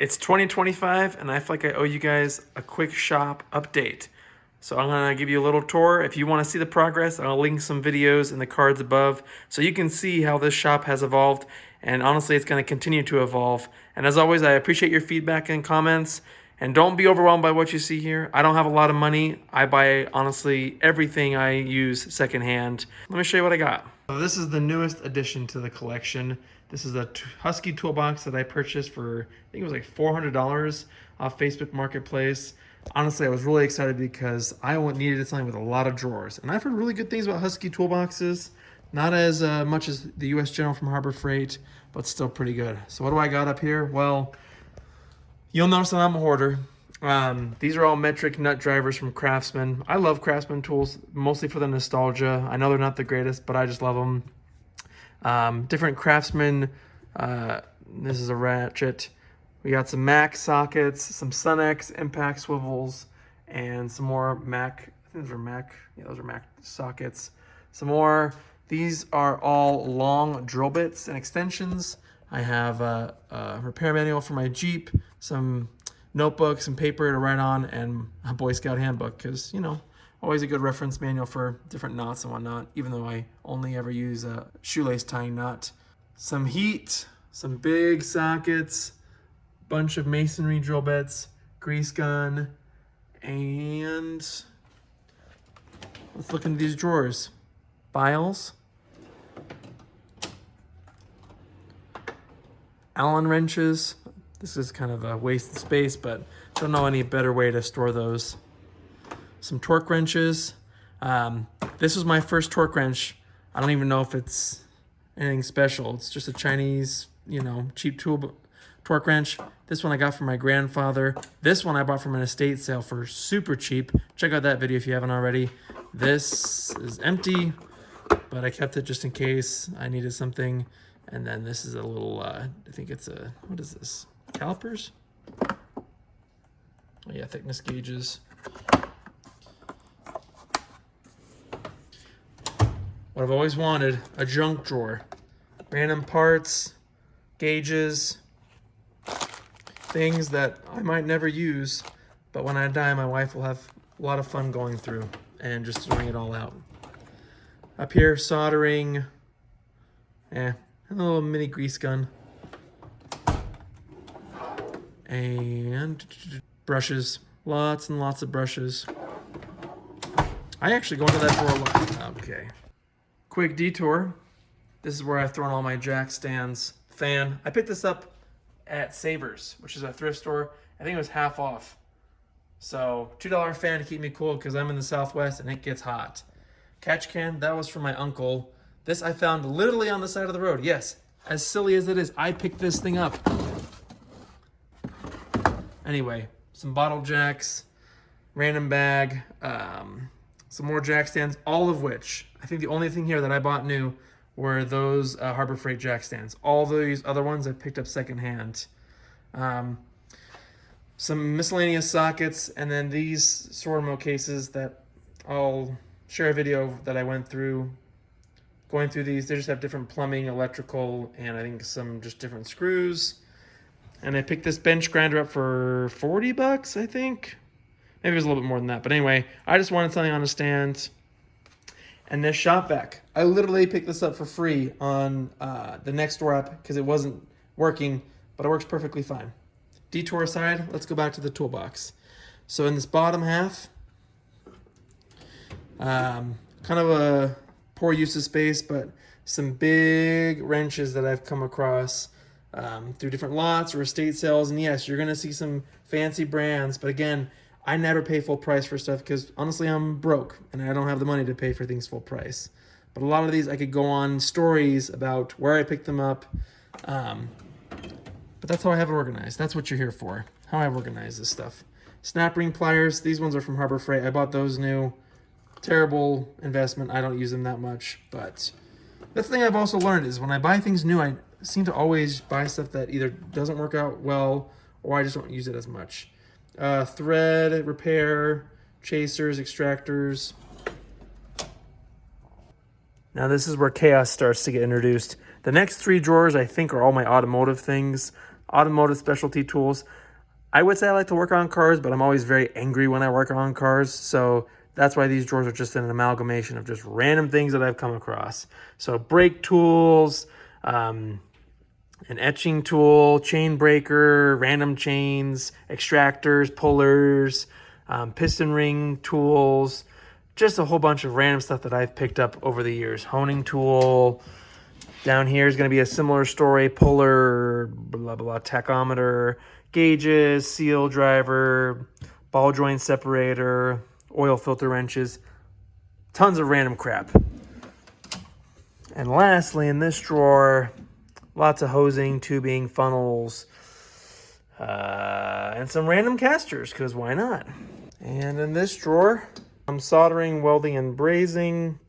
It's 2025 and I feel like I owe you guys a quick shop update. So I'm gonna give you a little tour. If you wanna see the progress, I'll link some videos in the cards above so you can see how this shop has evolved, and honestly it's gonna continue to evolve. And as always, I appreciate your feedback and comments, and don't be overwhelmed by what you see here. I don't have a lot of money. I buy, honestly, everything I use secondhand. Let me show you what I got. So this is the newest addition to the collection. This is a Husky toolbox that I purchased for, I think it was like $400 off Facebook Marketplace. Honestly, I was really excited because I needed something with a lot of drawers. And I've heard really good things about Husky toolboxes. Not as much as the US General from Harbor Freight, but still pretty good. So what do I got up here? Well, you'll notice that I'm a hoarder. These are all metric nut drivers from Craftsman. I love Craftsman tools, mostly for the nostalgia. I know they're not the greatest, but I just love them. Different Craftsman, this is a ratchet. We got some Mac sockets, some Sunex impact swivels, and some more Mac, I think those are Mac, yeah, those are Mac sockets. Some more, these are all long drill bits and extensions. I have a repair manual for my Jeep, some notebooks and paper to write on, and a Boy Scout handbook, because, you know, always a good reference manual for different knots and whatnot, even though I only ever use a shoelace tying knot. Some heat, some big sockets, bunch of masonry drill bits, grease gun, and let's look into these drawers. Files, Allen wrenches. This is kind of a waste of space, but don't know any better way to store those. Some torque wrenches. This was my first torque wrench. I don't even know if it's anything special. It's just a Chinese, you know, cheap tool torque wrench. This one I got from my grandfather. This one I bought from an estate sale for super cheap. Check out that video if you haven't already. This is empty, but I kept it just in case I needed something. And then this is a little, I think it's a, what is this? Calipers? Oh yeah, thickness gauges. What I've always wanted, a junk drawer. Random parts, gauges, things that I might never use, but when I die, my wife will have a lot of fun going through and just throwing it all out. Up here, soldering, and a little mini grease gun. And brushes, lots and lots of brushes. I actually go into that drawer a lot. Okay. Quick detour. This is where I've thrown all my jack stands. Fan. I picked this up at Savers, which is a thrift store. I think it was half off. So $2 fan to keep me cool because I'm in the Southwest and it gets hot. Catch can, that was from my uncle. This I found literally on the side of the road. Yes, as silly as it is, I picked this thing up. Anyway, some bottle jacks, random bag, some more jack stands, all of which, I think the only thing here that I bought new were those Harbor Freight jack stands. All these other ones I picked up secondhand. Some miscellaneous sockets, and then these Sormo cases that I'll share a video that I went through. Going through these, they just have different plumbing, electrical, and I think some just different screws. And I picked this bench grinder up for 40 bucks, I think. Maybe it was a little bit more than that. But anyway, I just wanted something on a stand. And this shop vac. I literally picked this up for free on the Nextdoor app because it wasn't working, but it works perfectly fine. Detour aside, let's go back to the toolbox. So in this bottom half, kind of a poor use of space, but some big wrenches that I've come across through different lots or estate sales. And yes, you're gonna see some fancy brands, but again, I never pay full price for stuff because honestly I'm broke and I don't have the money to pay for things full price. But a lot of these I could go on stories about where I picked them up, but that's how I have it organized. That's what you're here for, how I organize this stuff. Snap ring pliers, these ones are from Harbor Freight. I bought those new. Terrible investment. I don't use them that much, but that's the thing I've also learned is when I buy things new, I seem to always buy stuff that either doesn't work out well or I just don't use it as much. Thread, repair, chasers, extractors. Now this is where chaos starts to get introduced. The next three drawers I think are all my automotive things. Automotive specialty tools. I would say I like to work on cars, but I'm always very angry when I work on cars. So that's why these drawers are just an amalgamation of just random things that I've come across. So brake tools, an etching tool, chain breaker, random chains, extractors, pullers, piston ring tools, just a whole bunch of random stuff that I've picked up over the years. Honing tool. Down here is going to be a similar story. Puller, blah, blah, blah, tachometer, gauges, seal driver, ball joint separator, oil filter wrenches, tons of random crap. And lastly, in this drawer, lots of hosing, tubing, funnels, and some random casters, because why not? And in this drawer, I'm soldering, welding, and brazing,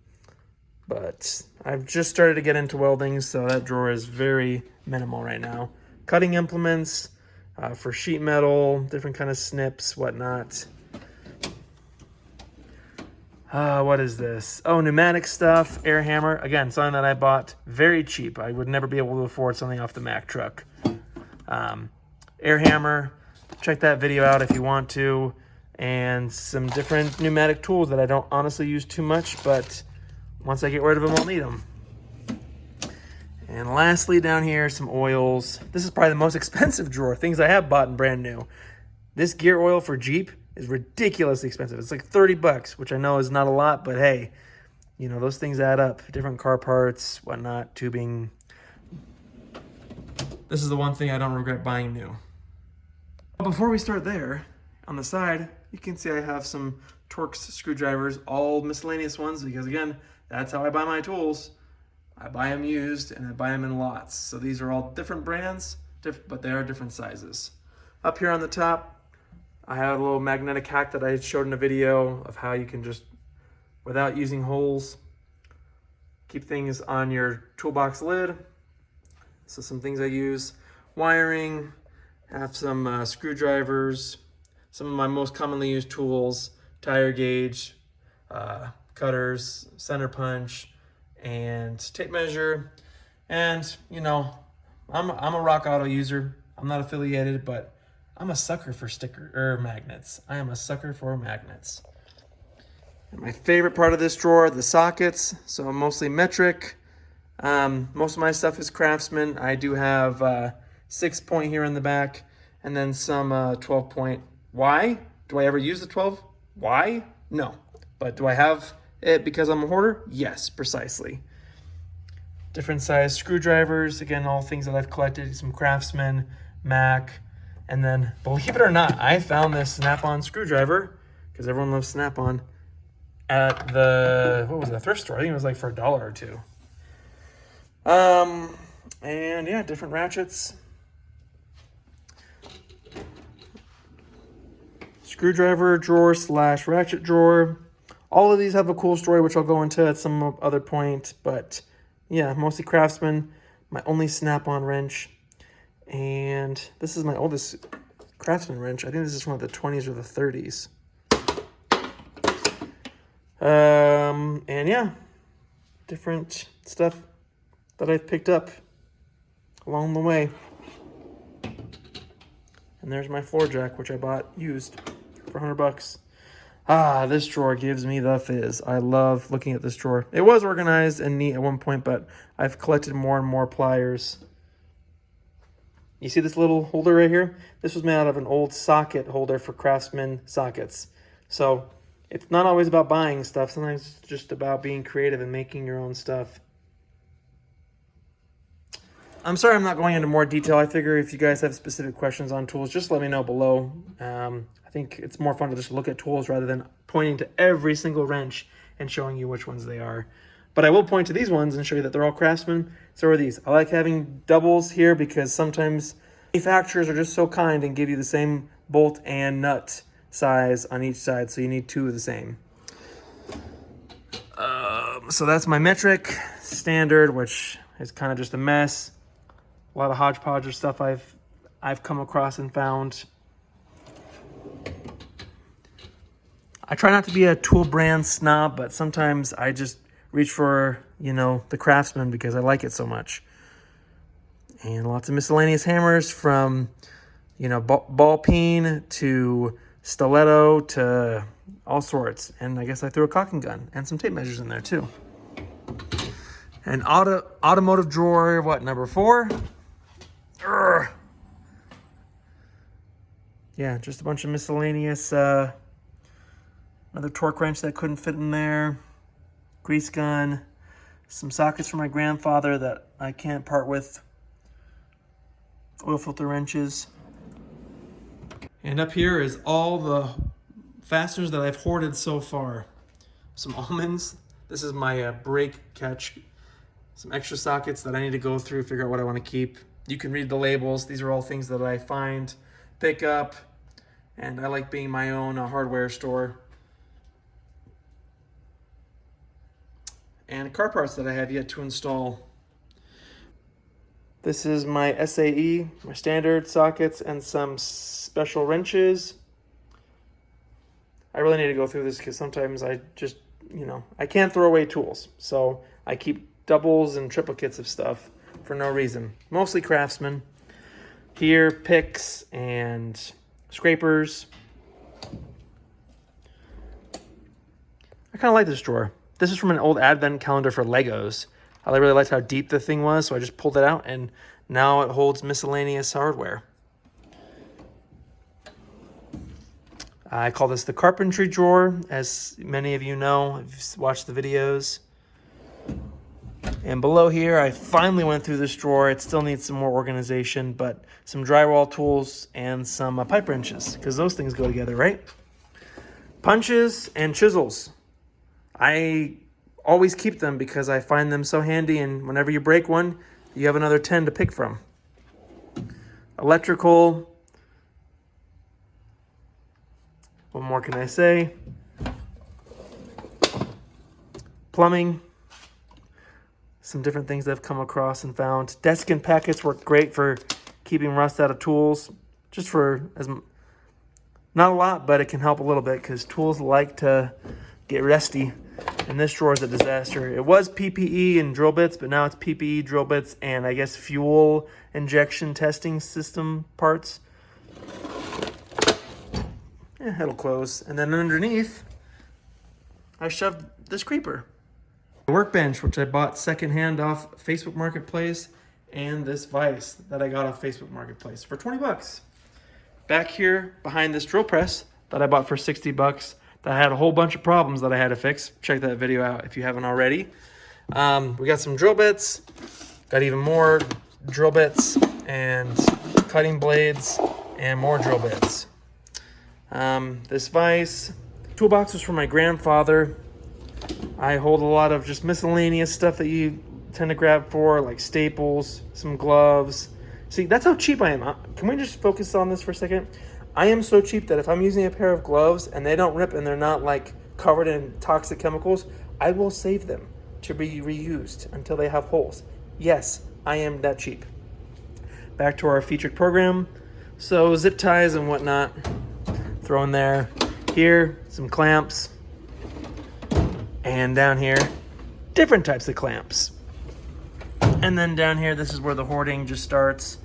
but I've just started to get into welding, so that drawer is very minimal right now. Cutting implements for sheet metal, different kind of snips, whatnot. What is this? Oh, pneumatic stuff, air hammer. Again, something that I bought very cheap. I would never be able to afford something off the Mack truck. Air hammer, check that video out if you want to. And some different pneumatic tools that I don't honestly use too much, but once I get rid of them, I'll need them. And lastly, down here, some oils. This is probably the most expensive drawer, things I have bought in brand new. This gear oil for Jeep is ridiculously expensive. It's like 30 bucks, which I know is not a lot, but hey, you know, those things add up. Different car parts, whatnot, tubing. This is the one thing I don't regret buying new. But before we start there, on the side, you can see I have some Torx screwdrivers, all miscellaneous ones, because again, that's how I buy my tools. I buy them used and I buy them in lots. So these are all different brands, but they are different sizes. Up here on the top, I have a little magnetic hack that I showed in a video of how you can just, without using holes, keep things on your toolbox lid. So some things I use: wiring, have some screwdrivers, some of my most commonly used tools, tire gauge, cutters, center punch, and tape measure. And you know, I'm a Rock Auto user. I'm not affiliated, but I'm a sucker for magnets. I am a sucker for magnets. And my favorite part of this drawer, the sockets. So mostly metric. Most of my stuff is Craftsman. I do have 6-point here in the back, and then some 12-point. Why? Do I ever use the 12? Why? No. But do I have it because I'm a hoarder? Yes, precisely. Different size screwdrivers. Again, all things that I've collected. Some Craftsman, Mack. And then, believe it or not, I found this Snap-on screwdriver, because everyone loves Snap-on, at the, what was that, thrift store? I think it was like for $1 or $2. And yeah, different ratchets. Screwdriver drawer / ratchet drawer. All of these have a cool story, which I'll go into at some other point. But yeah, mostly Craftsman. My only Snap-on wrench. And this is my oldest Craftsman wrench. I think this is from the 20s or the 30s. And yeah, different stuff that I've picked up along the way. And there's my floor jack, which I bought used for 100 bucks. This drawer gives me the fizz. I love looking at this drawer. It was organized and neat at one point, but I've collected more and more pliers. You see this little holder right here? This was made out of an old socket holder for Craftsman sockets. So it's not always about buying stuff. Sometimes it's just about being creative and making your own stuff. I'm sorry I'm not going into more detail. I figure if you guys have specific questions on tools, just let me know below. I think it's more fun to just look at tools rather than pointing to every single wrench and showing you which ones they are. But I will point to these ones and show you that they're all Craftsman. So are these. I like having doubles here because sometimes manufacturers are just so kind and give you the same bolt and nut size on each side, so you need two of the same. So that's my metric standard, which is kind of just a mess. A lot of hodgepodge of stuff I've come across and found. I try not to be a tool brand snob, but sometimes I just reach for, you know, the Craftsman because I like it so much. And lots of miscellaneous hammers from, you know, ball peen to stiletto to all sorts. And I guess I threw a caulking gun and some tape measures in there too. An automotive drawer, what, number 4? Urgh. Yeah, just a bunch of miscellaneous, another torque wrench that couldn't fit in there, grease gun, some sockets from my grandfather that I can't part with, oil filter wrenches. And up here is all the fasteners that I've hoarded so far. Some almonds. This is my brake catch. Some extra sockets that I need to go through, figure out what I want to keep. You can read the labels. These are all things that I find, pick up, and I like being my own hardware store. And car parts that I have yet to install. This is my SAE, my standard sockets, and some special wrenches. I really need to go through this because sometimes I just, you know, I can't throw away tools. So I keep doubles and triplicates of stuff for no reason. Mostly Craftsman. Here, picks and scrapers. I kind of like this drawer. This is from an old advent calendar for Legos. I really liked how deep the thing was, so I just pulled it out, and now it holds miscellaneous hardware. I call this the Carpentry drawer, as many of you know if you've watched the videos. And below here, I finally went through this drawer. It still needs some more organization, but some drywall tools and some pipe wrenches, because those things go together, right? Punches and chisels. I always keep them because I find them so handy, and whenever you break one, you have another 10 to pick from. Electrical. What more can I say? Plumbing. Some different things I've come across and found. Desiccant packets work great for keeping rust out of tools. Just for, not a lot, but it can help a little bit because tools like to get rusty. And this drawer is a disaster. It was PPE and drill bits, but now it's PPE, drill bits, and I guess fuel injection testing system parts. Yeah, it'll close. And then underneath, I shoved this creeper. Workbench, which I bought secondhand off Facebook Marketplace, and this vise that I got off Facebook Marketplace for 20 bucks. Back here behind this drill press that I bought for 60 bucks that had a whole bunch of problems that I had to fix. Check that video out if you haven't already. We got some drill bits, got even more drill bits and cutting blades and more drill bits. This vise, toolbox was from my grandfather. I hold a lot of just miscellaneous stuff that you tend to grab for, like staples, some gloves. See, that's how cheap I am. Can we just focus on this for a second? I am so cheap that if I'm using a pair of gloves and they don't rip and they're not like covered in toxic chemicals, I will save them to be reused until they have holes. Yes, I am that cheap. Back to our featured program. So zip ties and whatnot, throw in there. Here, some clamps. And down here, different types of clamps. And then down here, this is where the hoarding just starts.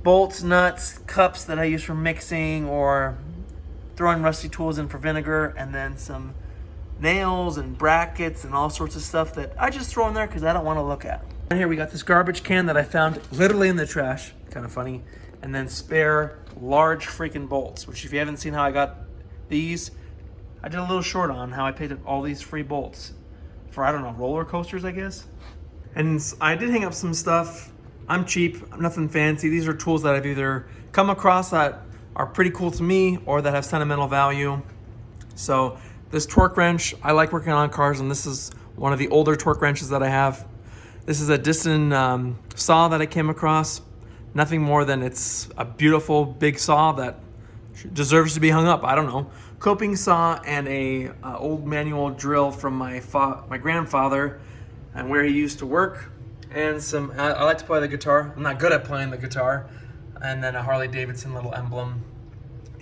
Bolts, nuts, cups that I use for mixing or throwing rusty tools in for vinegar, and then some nails and brackets and all sorts of stuff that I just throw in there because I don't want to look at. And here we got this garbage can that I found literally in the trash, kind of funny, and then spare large freaking bolts, which if you haven't seen how I got these, I did a little short on how I picked up all these free bolts for, I don't know, roller coasters, I guess. And I did hang up some stuff. I'm cheap, I'm nothing fancy. These are tools that I've either come across that are pretty cool to me or that have sentimental value. So this torque wrench, I like working on cars, and this is one of the older torque wrenches that I have. This is a Diston saw that I came across. Nothing more than it's a beautiful big saw that deserves to be hung up. I don't know. Coping saw and a old manual drill from my grandfather and where he used to work. And some, I like to play the guitar. I'm not good at playing the guitar. And then a Harley Davidson little emblem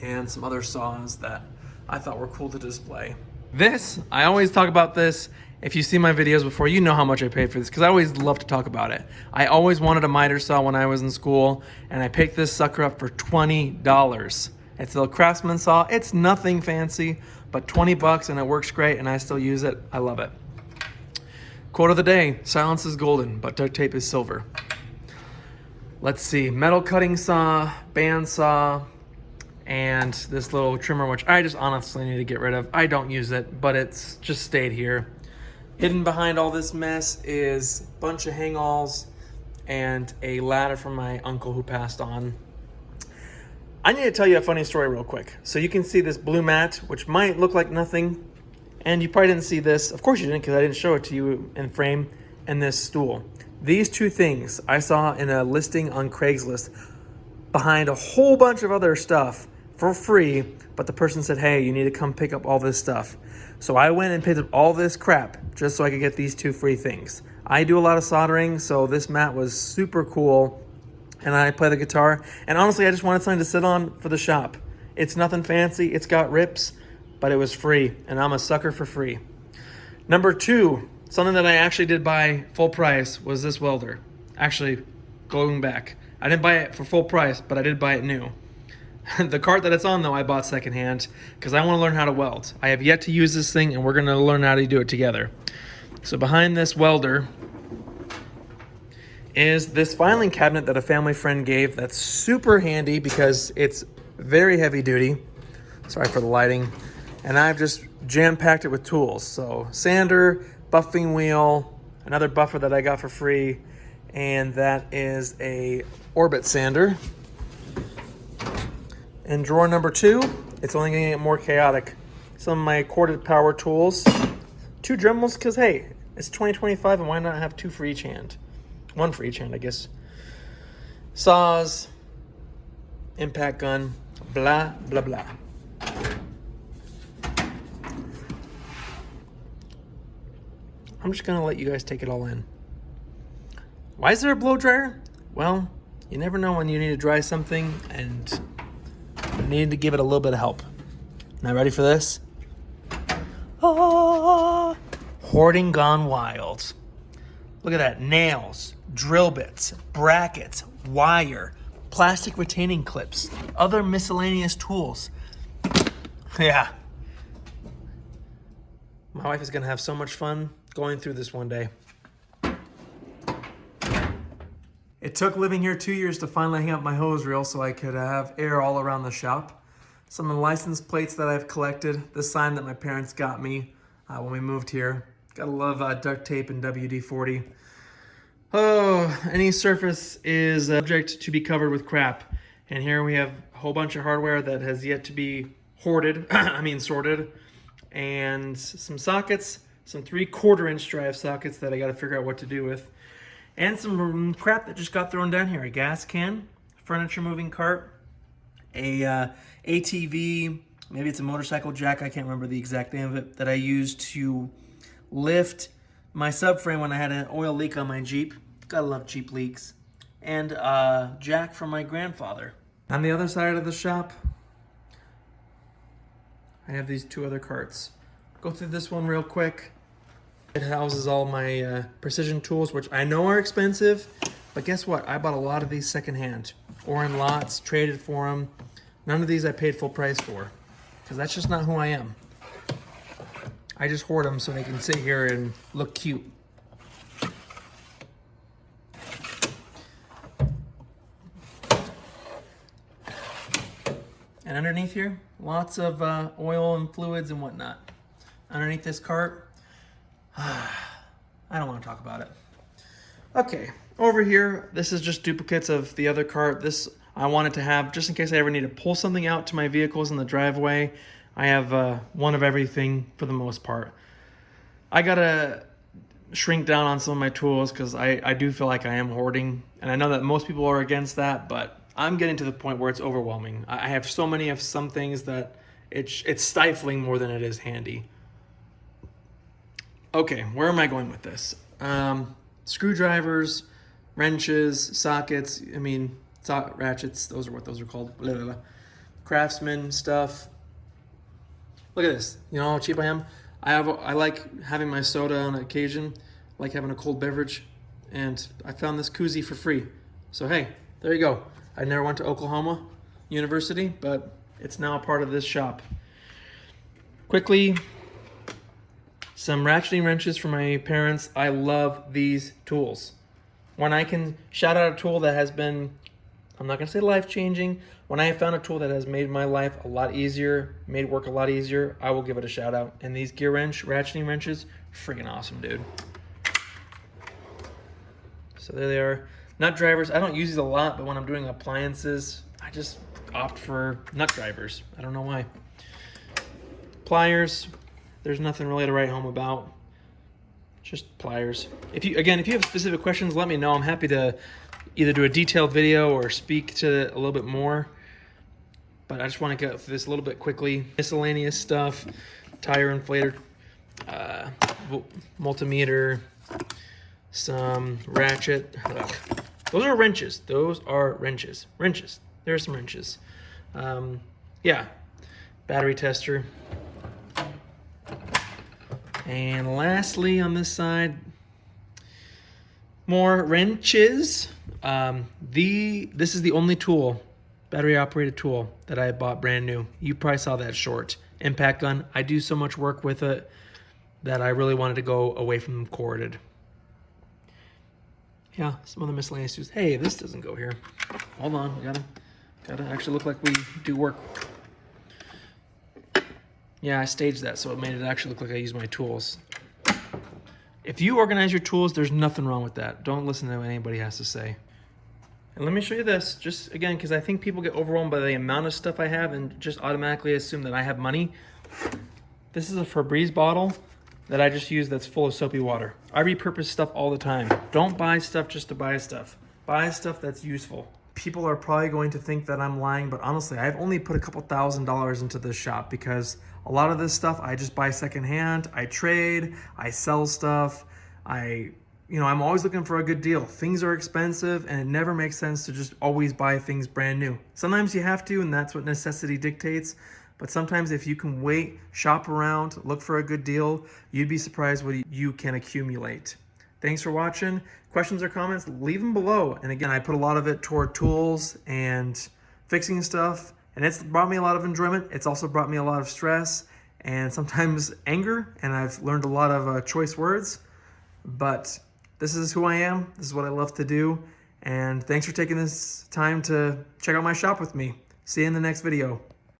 and some other saws that I thought were cool to display. This, I always talk about this, If you see my videos before, you know how much I paid for this because I always love to talk about it. I always wanted a miter saw when I was in school, and I picked this sucker up for $20. It's a Craftsman saw. It's nothing fancy, but 20 bucks and it works great, and I still use it. I love it. Quote of the day, silence is golden, but duct tape is silver. Let's see, metal cutting saw, band saw, and this little trimmer, which I just honestly need to get rid of. I don't use it, but it's just stayed here. Hidden behind all this mess is a bunch of hang-alls and a ladder from my uncle who passed on. I need to tell you a funny story real quick. So you can see this blue mat, which might look like nothing, and you probably didn't see this. Of course you didn't, because I didn't show it to you in frame, and this stool. These two things I saw in a listing on Craigslist behind a whole bunch of other stuff for free, but the person said, hey, you need to come pick up all this stuff. So I went and picked up all this crap just so I could get these two free things. I do a lot of soldering, so this mat was super cool, and I play the guitar. And honestly, I just wanted something to sit on for the shop. It's nothing fancy, it's got rips, but it was free, and I'm a sucker for free. Number two, something that I actually did buy full price was this welder. Actually, going back, I didn't buy it for full price, but I did buy it new. The cart that it's on, though, I bought secondhand because I want to learn how to weld. I have yet to use this thing, and we're going to learn how to do it together. So behind this welder is this filing cabinet that a family friend gave that's super handy because it's very heavy duty. Sorry for the lighting. And I've just jam-packed it with tools. So sander, buffing wheel, another buffer that I got for free, and that is a orbit sander. In drawer number two, it's only going to get more chaotic. Some of my corded power tools. Two Dremels, because hey, it's 2025 and why not have two for each hand? One for each hand, I guess. Saws, impact gun, blah, blah, blah. I'm just gonna let you guys take it all in. Why is there a blow dryer? Well, you never know when you need to dry something, and I need to give it a little bit of help. Now ready for this? Ah, hoarding gone wild. Look at that, nails, drill bits, brackets, wire, plastic retaining clips, other miscellaneous tools. Yeah. My wife is gonna have so much fun going through this one day. It took living here 2 years to finally hang up my hose reel so I could have air all around the shop. Some of the license plates that I've collected, the sign that my parents got me when we moved here. Gotta love duct tape and WD-40. Oh, any surface is subject to be covered with crap. And here we have a whole bunch of hardware that has yet to be hoarded, sorted. And some sockets, some 3/4 inch drive sockets that I gotta figure out what to do with. And some crap that just got thrown down here. A gas can, furniture moving cart, a ATV, maybe it's a motorcycle jack, I can't remember the exact name of it, that I used to lift my subframe when I had an oil leak on my Jeep. Gotta love Jeep leaks. And a jack from my grandfather. On the other side of the shop, I have these two other carts. Go through this one real quick. It houses all my precision tools, which I know are expensive, but guess what? I bought a lot of these secondhand or in lots, traded for them. None of these I paid full price for, because that's just not who I am. I just hoard them so they can sit here and look cute. And underneath here, lots of oil and fluids and whatnot. Underneath this cart, I don't want to talk about it. Okay, over here, this is just duplicates of the other cart. This I wanted to have just in case I ever need to pull something out to my vehicles in the driveway. I have one of everything for the most part. I gotta shrink down on some of my tools because I do feel like I am hoarding. And I know that most people are against that, but I'm getting to the point where it's overwhelming. I have so many of some things that it's stifling more than it is handy. Okay, where am I going with this? Screwdrivers, wrenches, sockets, ratchets, those are what those are called. Blah, blah, blah. Craftsman stuff. Look at this. You know how cheap I am? I like having my soda on occasion, like having a cold beverage, and I found this koozie for free. So hey, there you go. I never went to Oklahoma University, but it's now a part of this shop. Quickly, some ratcheting wrenches for my parents. I love these tools. When I can shout out a tool that has been, I'm not gonna say life-changing, when I have found a tool that has made my life a lot easier, made work a lot easier, I will give it a shout out. And these gear wrench, ratcheting wrenches, freaking awesome, dude. So there they are. Nut drivers, I don't use these a lot, but when I'm doing appliances, I just opt for nut drivers. I don't know why. Pliers, there's nothing really to write home about. Just pliers. If you have specific questions, let me know. I'm happy to either do a detailed video or speak to it a little bit more. But I just want to get through this a little bit quickly. Miscellaneous stuff, tire inflator, multimeter, some ratchet. Those are wrenches. Those are wrenches. Wrenches. There are some wrenches. Yeah, battery tester. And lastly, on this side, more wrenches. This is the only tool, battery operated tool, that I bought brand new. You probably saw that short. Impact gun. I do so much work with it that I really wanted to go away from corded. Yeah, some other miscellaneous tools. Hey, this doesn't go here. Hold on, we gotta actually look like we do work. Yeah, I staged that so it made it actually look like I use my tools. If you organize your tools, there's nothing wrong with that. Don't listen to what anybody has to say. And let me show you this, just again, because I think people get overwhelmed by the amount of stuff I have and just automatically assume that I have money. This is a Febreze bottle that I just use that's full of soapy water. I repurpose stuff all the time. Don't buy stuff just to buy stuff. Buy stuff that's useful. People are probably going to think that I'm lying, but honestly, I've only put a couple $1,000s into this shop because a lot of this stuff I just buy secondhand. I trade, I sell stuff. I'm always looking for a good deal. Things are expensive and it never makes sense to just always buy things brand new. Sometimes you have to, and that's what necessity dictates. But sometimes if you can wait, shop around, look for a good deal, you'd be surprised what you can accumulate. Thanks for watching. Questions or comments, leave them below. And again, I put a lot of it toward tools and fixing stuff, and it's brought me a lot of enjoyment. It's also brought me a lot of stress and sometimes anger, and I've learned a lot of choice words. But this is who I am. This is what I love to do. And thanks for taking this time to check out my shop with me. See you in the next video.